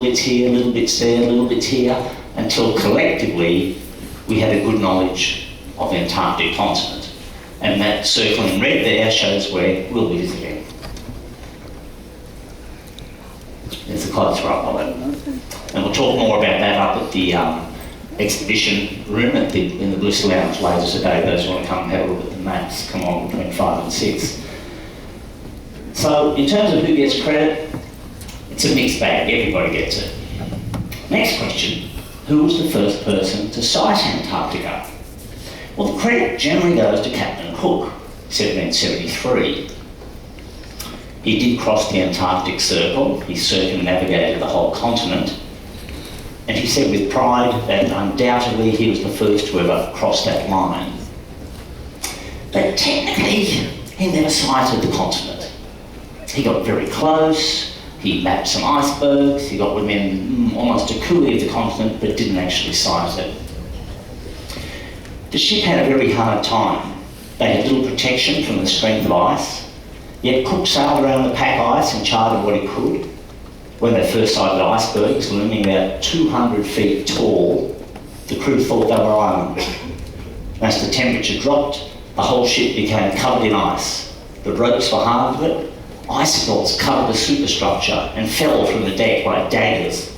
bits here, little bits there, little bits here, until collectively we had a good knowledge of the Antarctic continent. And that circle in red there shows where we'll be visiting. There's a closer up of it. And we'll talk more about that up at the exhibition room in the Bliss Lounge later today. Those who want to come and have a look at the maps, come on between 5 and 6. So in terms of who gets credit, it's a mixed bag, everybody gets it. Next question, who was the first person to sight Antarctica? Well, the credit generally goes to Captain Cook, 1773. He did cross the Antarctic Circle, he circumnavigated the whole continent, and he said with pride that undoubtedly he was the first to ever cross that line. But technically, he never sighted the continent. He got very close, he mapped some icebergs, he got within almost a coulee of the continent, but didn't actually sight it. The ship had a very hard time. They had little protection from the strength of ice, yet Cook sailed around the pack ice and charted what he could. When they first sighted icebergs looming about 200 feet tall, the crew thought they were islands. As the temperature dropped, the whole ship became covered in ice. The ropes were harmed with it, icicles covered the superstructure and fell from the deck like daggers.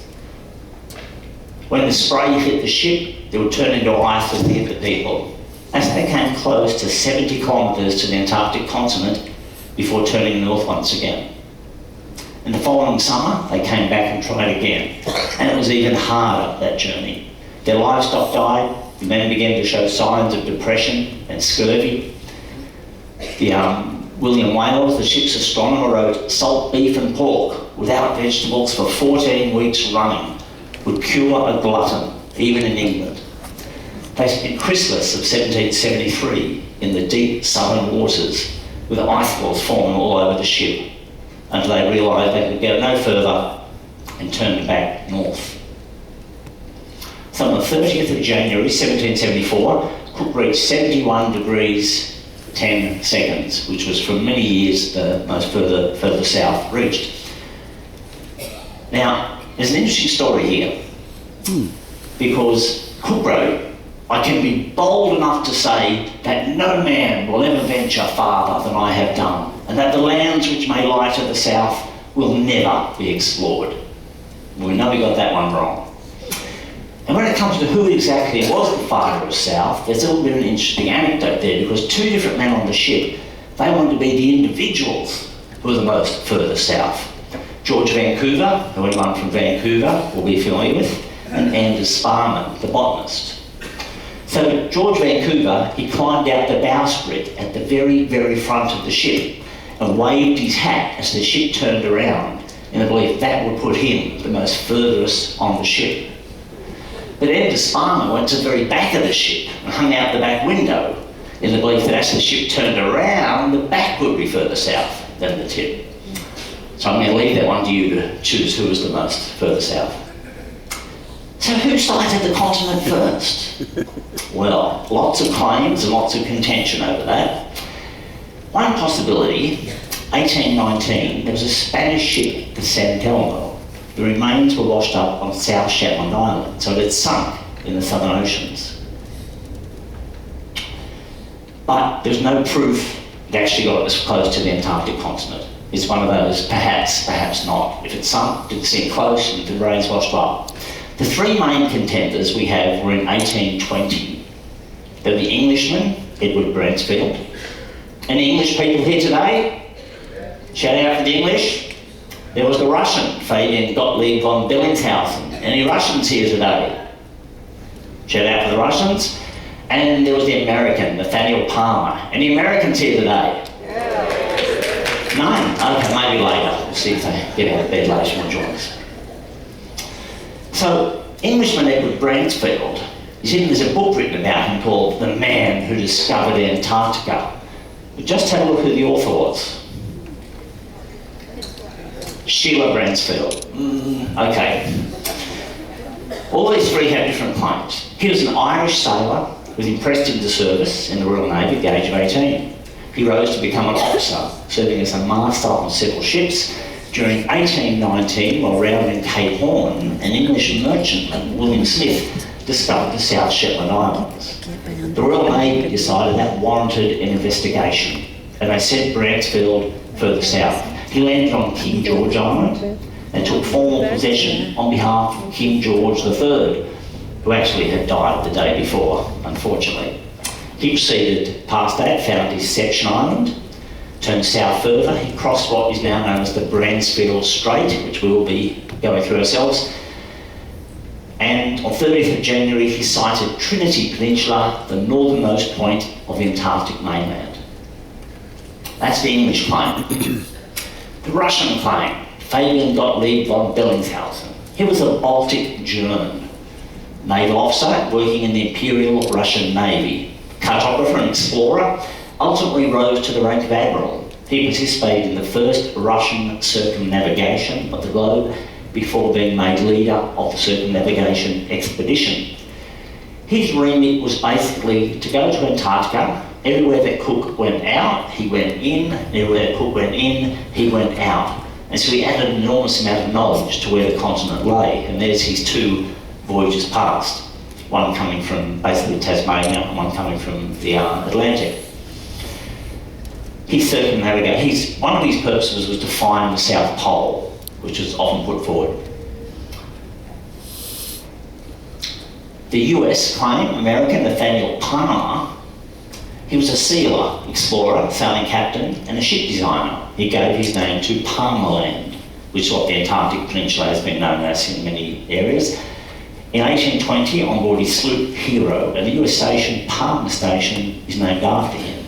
When the spray hit the ship, they would turn into ice as they hit the people. As they came close to 70 kilometres to the Antarctic continent before turning north once again. In the following summer, they came back and tried again, and it was even harder, that journey. Their livestock died, the men began to show signs of depression and scurvy. William Wales, the ship's astronomer, wrote, "Salt beef and pork without vegetables for 14 weeks running would cure a glutton, even in England." They spent Christmas of 1773 in the deep southern waters with icicles forming all over the ship until they realised they could go no further and turned back north. So on the 30th of January 1774, Cook reached 71 degrees 10 seconds, which was for many years the most further south reached. Now, there's an interesting story here, because Cook wrote, "I can be bold enough to say that no man will ever venture farther than I have done, and that the lands which may lie to the south will never be explored." Well, we know we got that one wrong. And when it comes to who exactly was the farthest south, there's a little bit of an interesting anecdote there, because two different men on the ship, they wanted to be the individuals who were the most further south. George Vancouver, who anyone from Vancouver will be familiar with, and Anders Sparman, the botanist. So George Vancouver, he climbed out the bowsprit at the very, very front of the ship and waved his hat as the ship turned around in the belief that would put him the most furthest on the ship. But Anders Sparman went to the very back of the ship and hung out the back window in the belief that as the ship turned around, the back would be further south than the tip. So I'm going to leave that one to you to choose who was the most further south. So who sighted the continent first? Well, lots of claims and lots of contention over that. One possibility, 1819, there was a Spanish ship, the San Telmo. The remains were washed up on South Shetland Island, so it had sunk in the southern oceans. But there's no proof it actually got as close to the Antarctic continent. It's one of those perhaps, perhaps not. If it sunk, did it seem close, and if the rains washed up. The three main contenders we have were in 1820. There were the Englishman, Edward Bransfield. Any English people here today? Shout out for the English. There was the Russian, Fabian Gottlieb von Bellingshausen. Any Russians here today? Shout out for the Russians. And there was the American, Nathaniel Palmer. Any Americans here today? None? Okay, maybe later. We'll see if they get out of bed later and join us. So, Englishman Edward Bransfield, you see there's a book written about him called The Man Who Discovered Antarctica. But just have a look who the author was. Sheila Bransfield. Okay. All these three have different claims. He was an Irish sailor who was impressed into service in the Royal Navy at the age of 18. He rose to become an officer, serving as a master on several ships, During 1819, while rounding Cape Horn, an English merchantman, William Smith, discovered the South Shetland Islands. The Royal Navy decided that warranted an investigation, and they sent Bransfield further south. He landed on King George Island and took formal possession on behalf of King George III, who actually had died the day before, unfortunately. He proceeded past that, found Deception Island, turned south further. He crossed what is now known as the Bransfield Strait, which we will be going through ourselves. And on 30th of January, he sighted Trinity Peninsula, the northernmost point of the Antarctic mainland. That's the English claim. The Russian claim, Fabian Gottlieb von Bellingshausen. He was a Baltic German naval officer working in the Imperial Russian Navy, cartographer and explorer, ultimately rose to the rank of admiral. He participated in the first Russian circumnavigation of the globe before being made leader of the Circumnavigation Expedition. His remit was basically to go to Antarctica. Everywhere that Cook went out, he went in. Everywhere that Cook went in, he went out. And so he added an enormous amount of knowledge to where the continent lay. And there's his two voyages past. One coming from basically Tasmania and one coming from the Atlantic. He circumnavigated. One of his purposes was to find the South Pole, which is often put forward. The US claim, American Nathaniel Palmer, he was a sealer, explorer, sailing captain, and a ship designer. He gave his name to Palmerland, which is what the Antarctic Peninsula has been known as in many areas. In 1820, on board his sloop Hero, at the US station, Palmer Station, is named after him.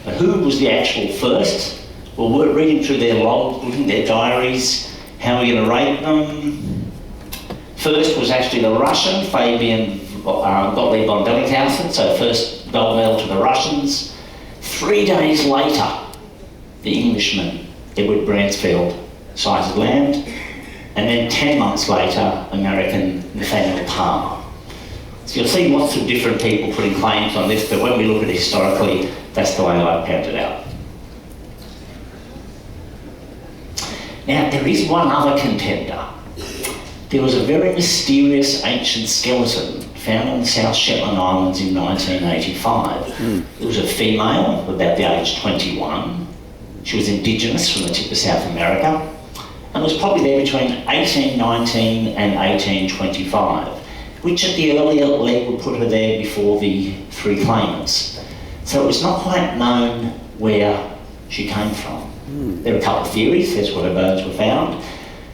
But who was the actual first? Well, we're reading through their logs, looking at their diaries. How are we going to rate them? First was actually the Russian, Fabian Gottlieb von Bellingshausen, so first gold medal to the Russians. 3 days later, the Englishman, Edward Bransfield, sighted land. And then 10 months later, American Nathaniel Palmer. So you'll see lots of different people putting claims on this, but when we look at it historically, that's the way I've panned it out. Now, there is one other contender. There was a very mysterious ancient skeleton found on the South Shetland Islands in 1985. It was a female of about the age 21. She was indigenous from the tip of South America and was probably there between 1819 and 1825, which at the earlier leg would put her there before the three claimants. So it was not quite known where she came from. There are a couple of theories. Here's where her bones were found.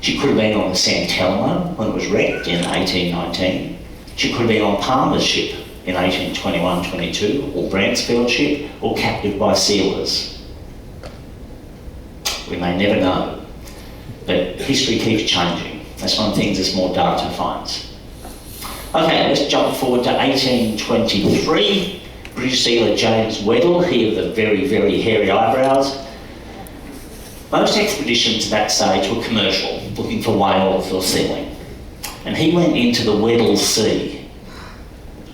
She could have been on the San Telmo when it was wrecked in 1819. She could have been on Palmer's ship in 1821-22, or Bransfield's ship, or captive by sealers. We may never know, but history keeps changing. That's one of the things this more data finds. Okay, let's jump forward to 1823. British sealer James Weddell, he with the very, very hairy eyebrows. Most expeditions at that stage were commercial, looking for whales or sealing. And he went into the Weddell Sea,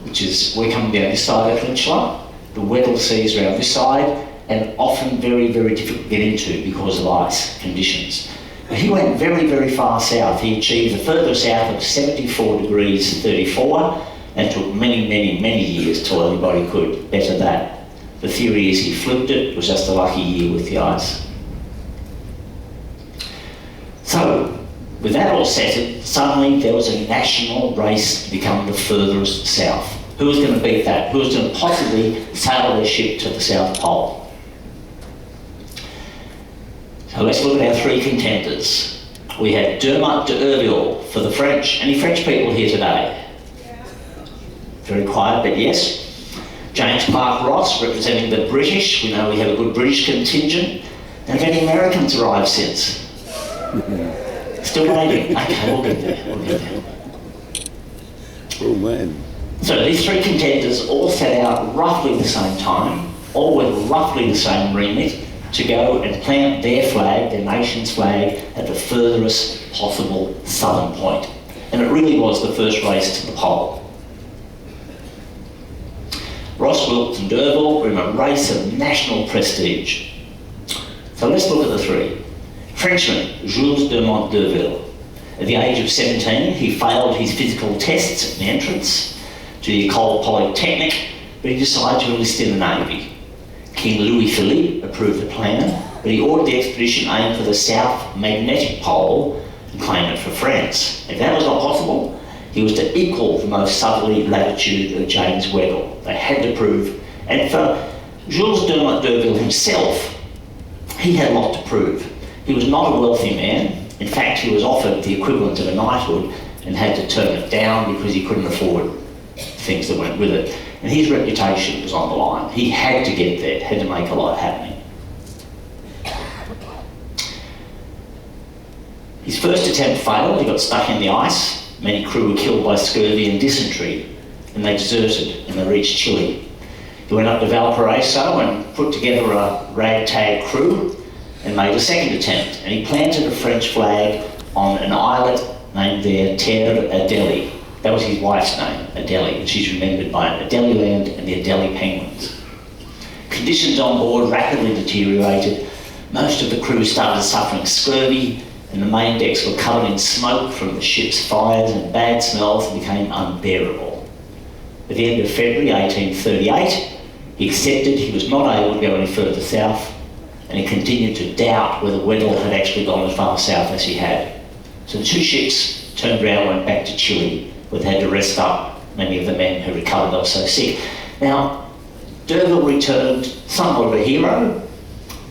which is, we're coming down this side of the peninsula. The Weddell Sea is around this side, and often very, very difficult to get into because of ice conditions. But he went very, very far south. He achieved the further south of 74 degrees 34, and took many, many, many years till anybody could better that. The theory is he flipped it. It was just a lucky year with the ice. So, with that all settled, suddenly there was a national race to become the furthest south. Who was going to beat that? Who was going to possibly sail their ship to the South Pole? So let's look at our three contenders. We had Dermot d'Urville for the French. Any French people here today? Yeah. Very quiet, but yes. James Clark Ross representing the British. We know we have a good British contingent. And have any Americans arrived since? Still waiting. Okay, we'll get there. Oh man. So these three contenders all set out roughly the same time, all with roughly the same remit, to go and plant their flag, their nation's flag, at the furthest possible southern point. And it really was the first race to the pole. Ross, Wilkes and D'Urville were in a race of national prestige. So let's look at the three. Frenchman, Jules de Monterville. At the age of 17, he failed his physical tests at the entrance to the École Polytechnique, but he decided to enlist in the Navy. King Louis-Philippe approved the plan, but he ordered the expedition aimed for the South Magnetic Pole and claimed it for France. If that was not possible, he was to equal the most southerly latitude of James Weddell. They had to prove, and for Jules de Monterville himself, he had a lot to prove. He was not a wealthy man. In fact, he was offered the equivalent of a knighthood and had to turn it down because he couldn't afford things that went with it. And his reputation was on the line. He had to get there, had to make a lot happening. His first attempt failed. He got stuck in the ice. Many crew were killed by scurvy and dysentery, and they deserted and they reached Chile. He went up to Valparaiso and put together a ragtag crew and made a second attempt, and he planted a French flag on an islet named there Terre Adélie. That was his wife's name, Adélie, and she's remembered by Adélie Land and the Adélie penguins. Conditions on board rapidly deteriorated. Most of the crew started suffering scurvy, and the main decks were covered in smoke from the ship's fires, and bad smells became unbearable. At the end of February 1838, he accepted he was not able to go any further south, and he continued to doubt whether Weddell had actually gone as far south as he had. So the two ships turned around and went back to Chile, where they had to rest up many of the men who recovered. They were so sick. Now, D'Urville returned somewhat of a hero,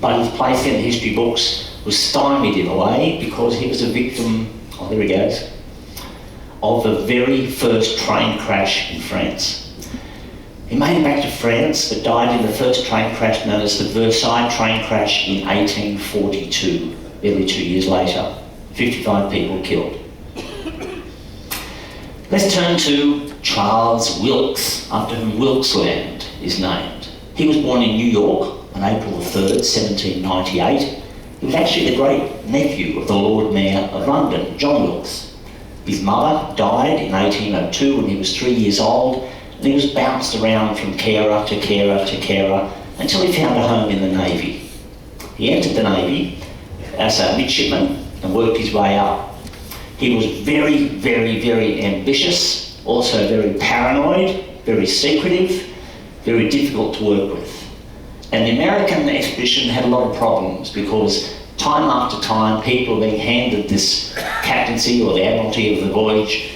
but his place in the history books was stymied in a way because he was a victim, oh there he goes, of the very first train crash in France. He made it back to France, but died in the first train crash known as the Versailles train crash in 1842, barely 2 years later. 55 people killed. Let's turn to Charles Wilkes, after whom Wilkes Land is named. He was born in New York on April 3rd, 1798. He was actually the great nephew of the Lord Mayor of London, John Wilkes. His mother died in 1802 when he was 3 years old, and he was bounced around from carer to carer to carer until he found a home in the Navy. He entered the Navy as a midshipman and worked his way up. He was very, very, very ambitious, also very paranoid, very secretive, very difficult to work with. And the American expedition had a lot of problems because time after time people were being handed this captaincy or the admiralty of the voyage,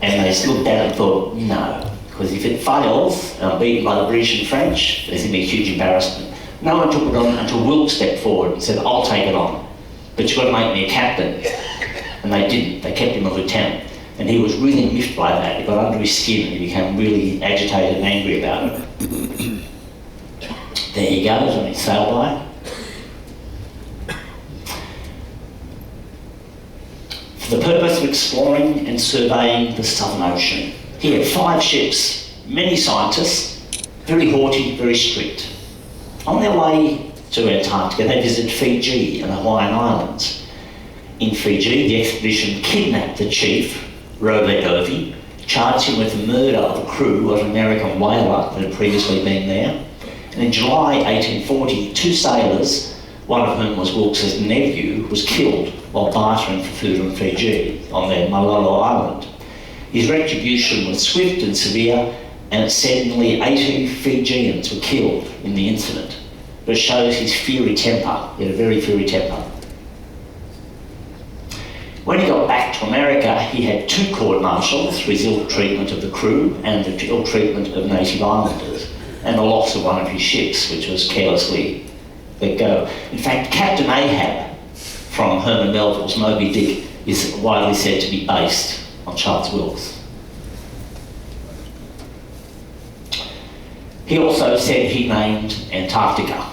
and they just looked at it and thought, no, because if it fails and I'm beaten by the British and French, there's going to be a huge embarrassment. No one took it on until Wilkes stepped forward and said, I'll take it on, but you've got to make me a captain. And they didn't. They kept him a lieutenant. And he was really miffed by that. He got under his skin and he became really agitated and angry about it. There he goes on his sail by. For the purpose of exploring and surveying the Southern Ocean. He had 5 ships, many scientists, very haughty, very strict. On their way to Antarctica, they visited Fiji and the Hawaiian Islands. In Fiji, the expedition kidnapped the chief, Robert Dovey, charged him with the murder of a crew of an American whaler that had previously been there. And in July 1840, 2 sailors, one of whom was Wilkes' nephew, was killed while bartering for food on Fiji, on their Malolo Island. His retribution was swift and severe, and it said nearly 80 Fijians were killed in the incident. But it shows his fiery temper. He had a very fiery temper. When he got back to America, he had 2 court-martials for his ill treatment of the crew and the ill treatment of native islanders, and the loss of one of his ships, which was carelessly let go. In fact, Captain Ahab from Herman Melville's Moby Dick is widely said to be based on Charles Wilkes. He also said he named Antarctica.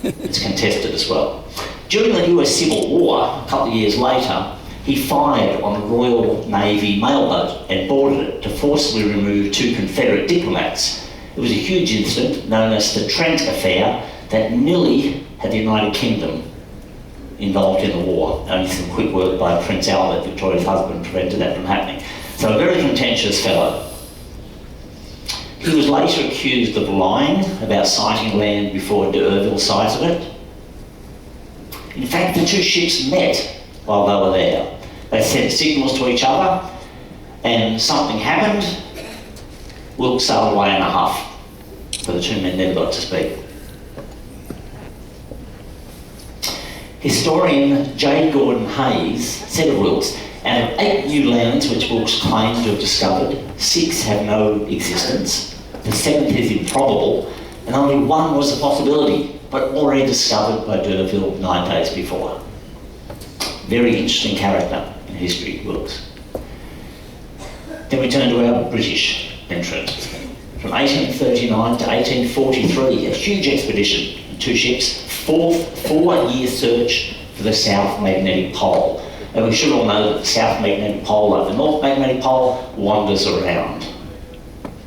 It's contested as well. During the US Civil War, a couple of years later, he fired on a Royal Navy mailboat and boarded it to forcibly remove 2 Confederate diplomats. It was a huge incident known as the Trent Affair that nearly had the United Kingdom involved in the war. Only some quick work by Prince Albert, Victoria's husband, prevented that from happening. So a very contentious fellow. He was later accused of lying about sighting land before D'Urville sighted it. In fact, the two ships met while they were there. They sent signals to each other, and something happened. Wilkes sailed away in a huff, so the two men never got to speak. Historian J. Gordon Hayes said of Wilkes, out of 8 new lands which Wilkes claimed to have discovered, 6 have no existence, the 7th is improbable, and only 1 was a possibility, but already discovered by D'Urville 9 days before. Very interesting character in history, Wilkes. Then we turn to our British entrant. From 1839 to 1843, a huge expedition, 2 ships, 4-year search for the South Magnetic Pole. And we should all know that the South Magnetic Pole, like the North Magnetic Pole, wanders around.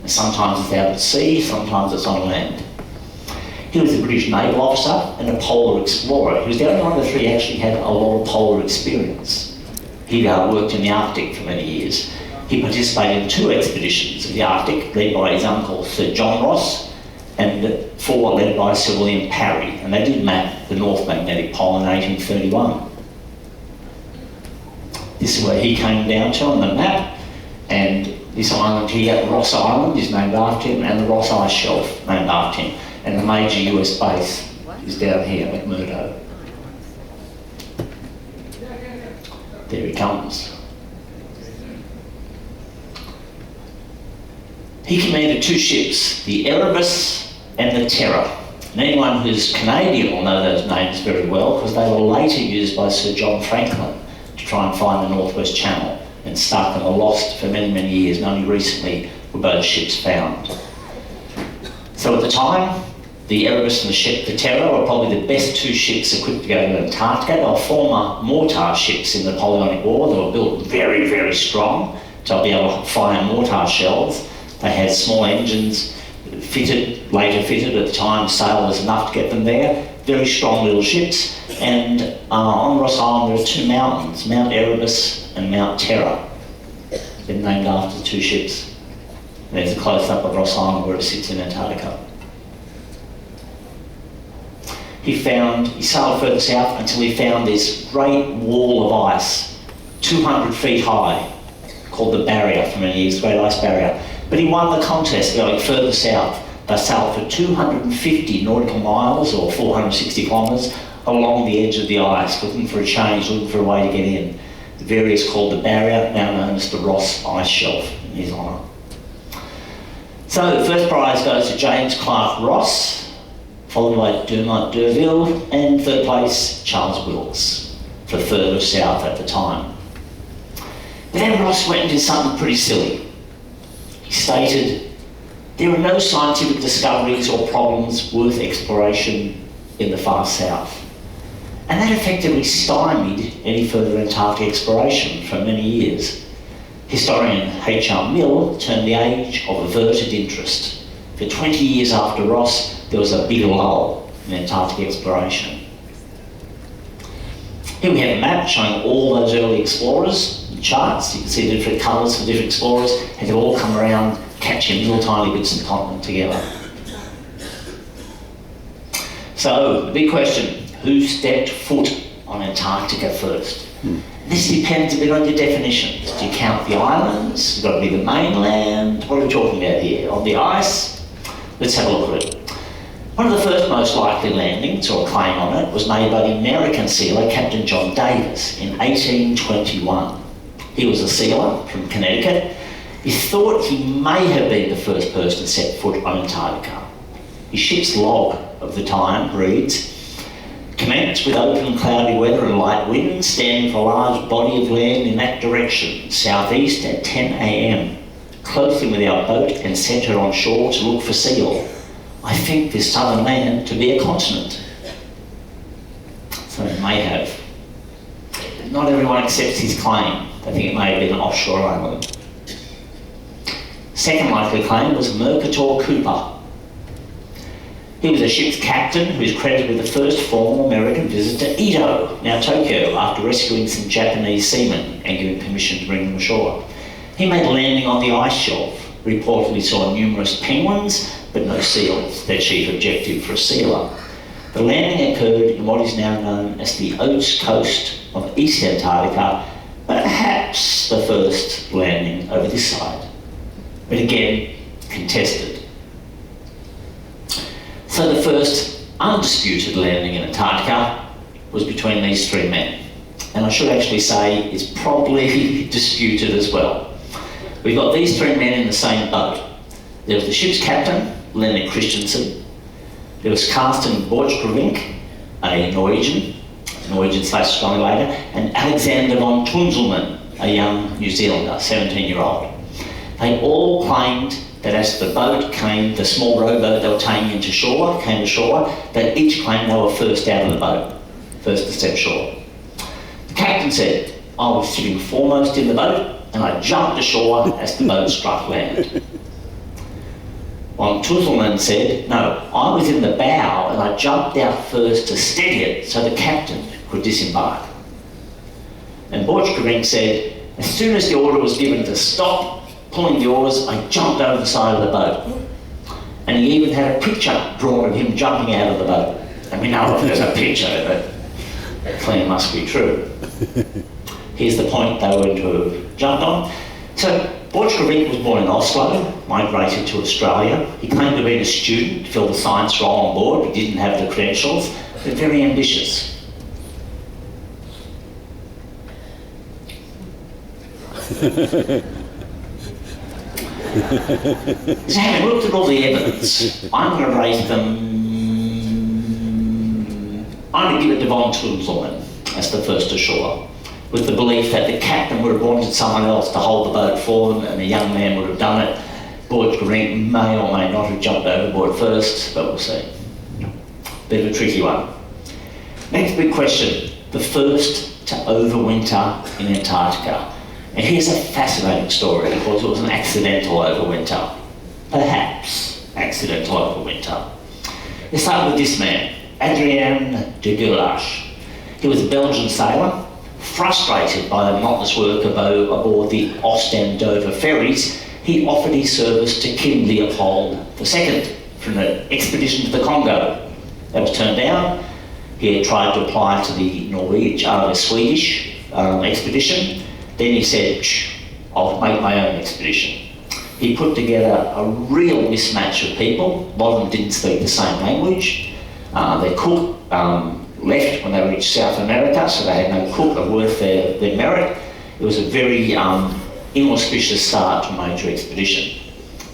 And sometimes it's out at sea, sometimes it's on land. He was a British naval officer and a polar explorer. He was the only one of the 3 actually had a lot of polar experience. He worked in the Arctic for many years. He participated in 2 expeditions of the Arctic, led by his uncle Sir John Ross, and 4 led by Sir William Parry, and they did map the North Magnetic Pole in 1831. This is where he came down to on the map, and this island here, Ross Island, is named after him, and the Ross Ice Shelf named after him, and the major US base is down here, McMurdo. There he comes. He commanded 2 ships, the Erebus and the Terror. And anyone who's Canadian will know those names very well because they were later used by Sir John Franklin to try and find the Northwest Channel, and stuck and were lost for many, many years, and only recently were both ships found. So at the time, the Erebus and the Terror were probably the best 2 ships equipped to go to Antarctica. They were former mortar ships in the Napoleonic War. They were built very, very strong to be able to fire mortar shells. They had small engines later fitted at the time, sail was enough to get them there. Very strong little ships. And on Ross Island there are 2 mountains, Mount Erebus and Mount Terror. They're named after the 2 ships. There's a close-up of Ross Island where it sits in Antarctica. He sailed further south until he found this great wall of ice, 200 feet high, called the Barrier for many years, the Great Ice Barrier. But he won the contest going further south. They sailed for 250 nautical miles, or 460 kilometres, along the edge of the ice, looking for a change, looking for a way to get in. The area is called the Barrier, now known as the Ross Ice Shelf, in his honour. So the first prize goes to James Clark Ross, followed by Dermot D'Urville, and 3rd place, Charles Wilkes, for further south at the time. But then Ross went and did something pretty silly. He stated, there are no scientific discoveries or problems worth exploration in the far south. And that effectively stymied any further Antarctic exploration for many years. Historian H.R. Mill termed the age of averted interest. For 20 years after Ross, there was a big lull in Antarctic exploration. Here we have a map showing all those early explorers and charts. You can see the different colours for different explorers, and they've all come around catching little tiny bits of the continent together. So, the big question, who stepped foot on Antarctica first? This depends a bit on your definitions. Do you count the islands? You've got to be the mainland. What are we talking about here? On the ice? Let's have a look at it. One of the first most likely landings, or a claim on it, was made by the American sealer Captain John Davis in 1821. He was a sealer from Connecticut. He thought he may have been the first person to set foot on Antarctica. His ship's log of the time reads, commenced with open and cloudy weather and light winds, standing for a large body of land in that direction, southeast at 10 a.m. Closely with our boat and sent her on shore to look for seal. I think this southern land to be a continent. So it may have. Not everyone accepts his claim. They think it may have been an offshore island. Second likely claim was Mercator Cooper. He was a ship's captain who is credited with the first formal American visit to Ito, now Tokyo, after rescuing some Japanese seamen and giving permission to bring them ashore. He made a landing on the ice shelf, reportedly saw numerous penguins, but no seals, their chief objective for a sealer. The landing occurred in what is now known as the Oates Coast of East Antarctica, perhaps the first landing over this side, but again, contested. So the first undisputed landing in Antarctica was between these three men. And I should actually say it's probably disputed as well. We've got these three men in the same boat. There was the ship's captain, Leonard Christensen. There was Carsten Borchgrevink, a Norwegian/Australian later, and Alexander von Tunzelmann, a young New Zealander, 17-year-old. They all claimed that as the boat came, the small rowboat they were taking came to shore, they each claimed they were first out of the boat, first to step ashore. The captain said, "I was sitting foremost in the boat and I jumped ashore as the boat struck land." Von Tunzelmann said, "No, I was in the bow and I jumped out first to steady it so the captain could disembark." And Borchgrevink said, "As soon as the order was given to stop pulling the oars, I jumped over the side of the boat." And he even had a picture drawn of him jumping out of the boat. And we know if there's a picture, but it clearly must be true. Here's the point they were to have jumped on. So Borchgrevink was born in Oslo, migrated to Australia. He claimed to be a student, filled the science role on board, he didn't have the credentials, but very ambitious. So having looked at all the evidence, I'm going to rate them, I'm going to give it to von Tunzelmann as the first ashore, with the belief that the captain would have wanted someone else to hold the boat for them and the young man would have done it. Borchgrevink may or may not have jumped overboard first, but we'll see. Bit of a tricky one. Next big question, the first to overwinter in Antarctica. And here's a fascinating story because it was an accidental overwinter. Perhaps accidental overwinter. Let's start with this man, Adrien de Goulash. He was a Belgian sailor, frustrated by the monotonous work aboard the Ostend-Dover ferries. He offered his service to King Leopold II from the expedition to the Congo. That was turned down. He had tried to apply to the Swedish expedition. Then he said, "I'll make my own expedition." He put together a real mismatch of people. A lot of them didn't speak the same language. Their cook left when they reached South America, so they had no cook of worth their merit. It was a very inauspicious start to a major expedition.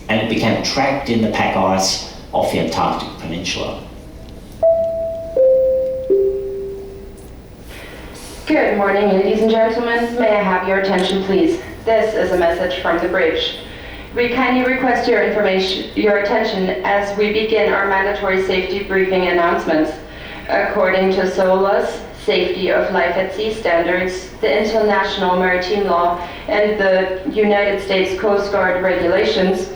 And it became trapped in the pack ice off the Antarctic Peninsula. Good morning, ladies and gentlemen. May I have your attention, please? This is a message from the bridge. We kindly request your attention as we begin our mandatory safety briefing announcements. According to SOLAS, Safety of Life at Sea Standards, the International Maritime Law, and the United States Coast Guard regulations,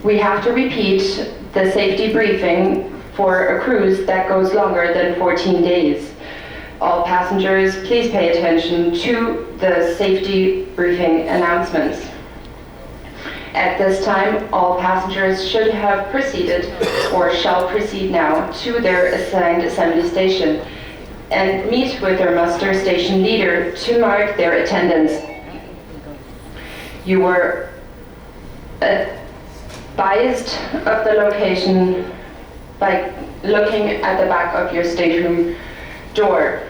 we have to repeat the safety briefing for a cruise that goes longer than 14 days. All passengers, please pay attention to the safety briefing announcements. At this time, all passengers should have proceeded or shall proceed now to their assigned assembly station and meet with their muster station leader to mark their attendance. You were advised of the location by looking at the back of your stateroom door.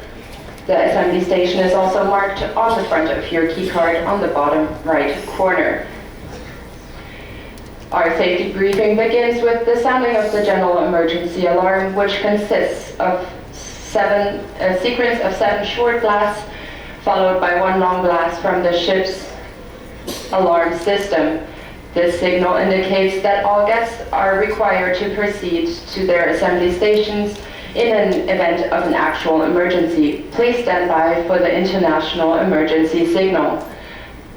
The assembly station is also marked on the front of your key card on the bottom right corner. Our safety briefing begins with the sounding of the general emergency alarm, which consists of a sequence of 7 short blasts, followed by 1 long blast from the ship's alarm system. This signal indicates that all guests are required to proceed to their assembly stations in an event of an actual emergency. Please stand by for the international emergency signal.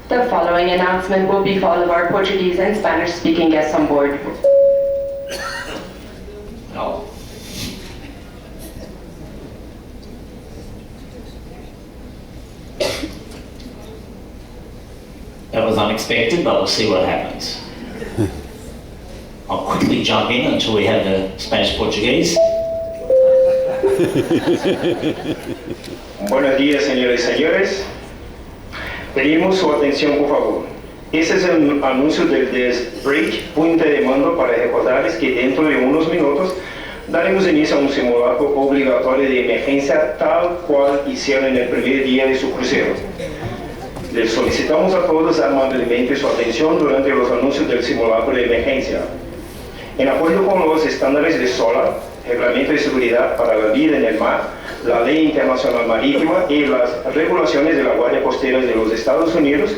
The following announcement will be for all of our Portuguese and Spanish-speaking guests on board. No. That was unexpected, but we'll see what happens. I'll quickly jump in until we have the Spanish-Portuguese. Buenos días, señores y señores. Pedimos su atención, por favor. Este es el anuncio del Bridge, punto de mando para recordarles que dentro de unos minutos daremos inicio a un simulacro obligatorio de emergencia tal cual hicieron en el primer día de su crucero. Les solicitamos a todos amablemente su atención durante los anuncios del simulacro de emergencia. En acuerdo con los estándares de SOLA, Reglamento de Seguridad para la Vida en el Mar, la Ley Internacional Marítima y las regulaciones de la Guardia Costera de los Estados Unidos,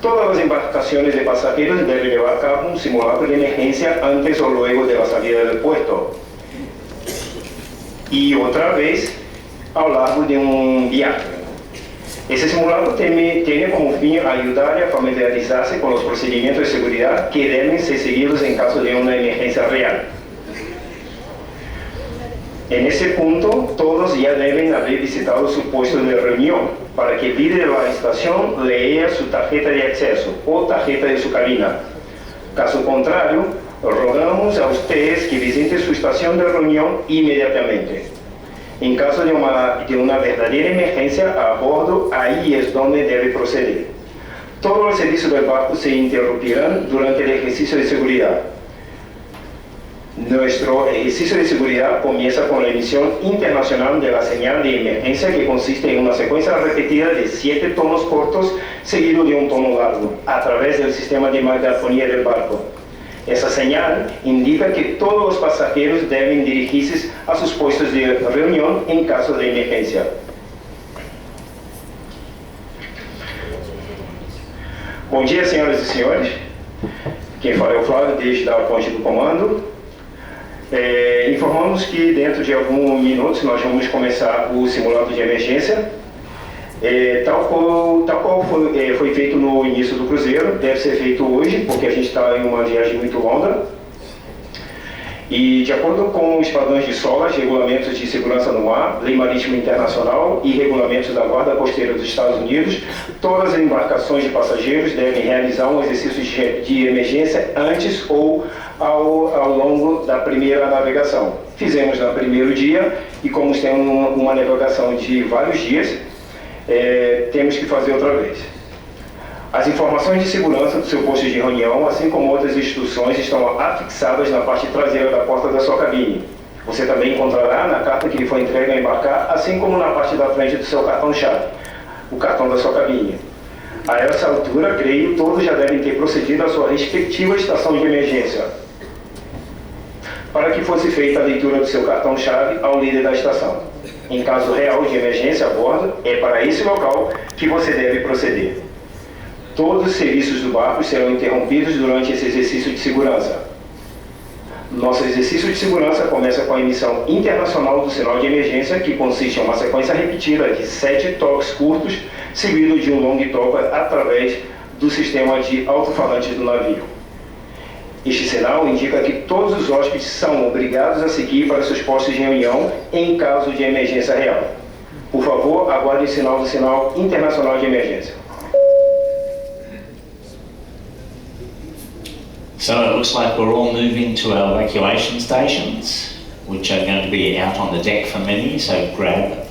todas las embarcaciones de pasajeros deben llevar a cabo un simulacro de emergencia antes o luego de la salida del puerto. Y otra vez, a lo largo de un viaje. Ese simulacro tiene como fin ayudar a familiarizarse con los procedimientos de seguridad que deben ser seguidos en caso de una emergencia real. En ese punto, todos ya deben haber visitado su puesto de reunión para que el líder de la estación lea su tarjeta de acceso o tarjeta de su cabina. Caso contrario, rogamos a ustedes que visiten su estación de reunión inmediatamente. En caso de una verdadera emergencia a bordo, ahí es donde debe proceder. Todos los servicios del barco se interrumpirán durante el ejercicio de seguridad. Nuestro ejercicio de seguridad comienza con la emisión internacional de la señal de emergencia, que consiste en una secuencia repetida de 7 tonos cortos seguido de un tono largo a través del sistema de megafonía del barco. Esa señal indica que todos los pasajeros deben dirigirse a sus puestos de reunión en caso de emergencia. Bom dia, senhoras e senhores. Quem fala é o Flávio, desde a ponte do comando. Informamos que dentro de alguns minutos nós vamos começar o simulado de emergência. Tal qual foi feito no início do cruzeiro, deve ser feito hoje, porque a gente está em uma viagem muito longa. E de acordo com os padrões de SOLAS, regulamentos de segurança no mar, lei marítima internacional e regulamentos da Guarda Costeira dos Estados Unidos, todas as embarcações de passageiros devem realizar um exercício de emergência antes ou ao longo da primeira navegação. Fizemos no primeiro dia e como temos uma navegação de vários dias, temos que fazer outra vez. As informações de segurança do seu posto de reunião, assim como outras instruções, estão afixadas na parte traseira da porta da sua cabine. Você também encontrará na carta que lhe foi entregue a embarcar, assim como na parte da frente do seu cartão-chave, o cartão da sua cabine. A essa altura, creio, todos já devem ter procedido à sua respectiva estação de emergência, para que fosse feita a leitura do seu cartão-chave ao líder da estação. Em caso real de emergência a bordo, é para esse local que você deve proceder. Todos os serviços do barco serão interrompidos durante esse exercício de segurança. Nosso exercício de segurança começa com a emissão internacional do sinal de emergência, que consiste em uma sequência repetida de 7 toques curtos, seguido de um long toque através do sistema de alto-falantes do navio. Este sinal indica que todos os hóspedes são obrigados a seguir para seus postos de reunião em caso de emergência real. Por favor, aguarde o sinal do sinal internacional de emergência. So it looks like we're all moving to our evacuation stations, which are going to be out on the deck for many, so grab.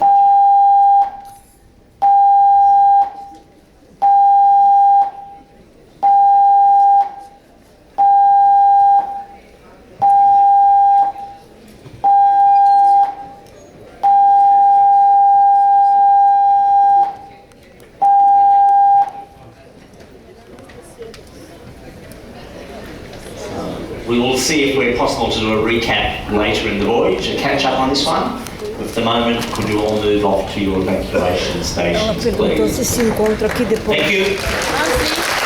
We will see if we're possible to do a recap later in the voyage, a catch up on this one. At the moment, could you all move off to your evacuation stations, please? Se encontra aqui depois. Thank you.